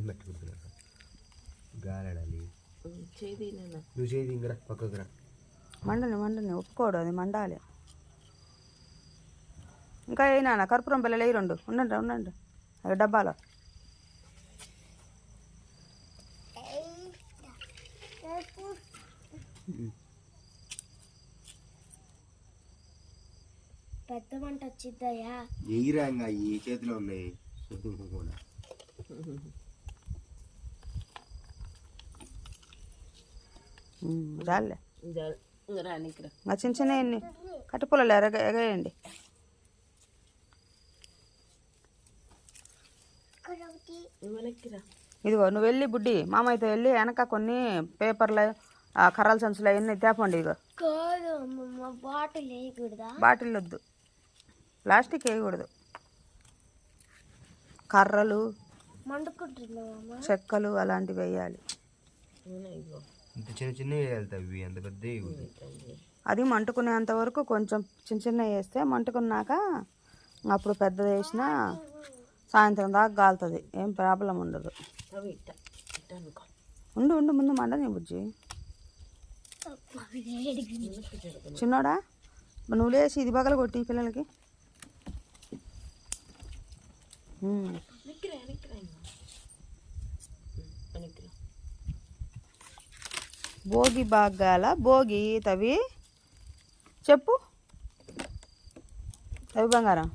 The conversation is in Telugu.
పెట్టుకుంటున్నాను గాలడాలి నువ్వు చేయి ఇంకరా పక్కకు రా. మండని ఒప్పుకోడు, అది మండాలి. ఇంకా అయినా కర్పూరం పిల్లలు అయ్యి 2 ఉండండి అవి డబ్బాలో. పెద్ద మంట వచ్చిద్దయ్యా. ఎయిరాంగా ఈ చేతిలో ఉన్నాయి కూడా. జాలే ఇంకా చిన్న చిన్న కట్టిపుల్లలు ఎగేయండి. ఇదిగో నువ్వు వెళ్ళి బుడ్డి మామయ్యతో వెళ్ళి వెనక కొన్ని పేపర్లు కర్రల సంచులు అవన్నీ తేపండి. ఇగో బాటిల్ వద్దు, ప్లాస్టిక్ వేయకూడదు. కర్రలు చెక్కలు అలాంటివి వేయాలి. చిన్న చిన్న వేయాలి, అంత పెద్ద. అది మంటుకునేంత వరకు కొంచెం చిన్న చిన్న వేస్తే మంటుకున్నాక అప్పుడు పెద్దది వేసినా సాయంత్రం దాకా కాలుతుంది, ఏం ప్రాబ్లం ఉండదు. ఉండు ముందు మండని బుజ్జి. చిన్నోడా నువ్వు లేచి ఇది బగల కొట్టి పిల్లలకి. భోగి బాగాల భోగి తవి చెప్పు, తవి బంగారం.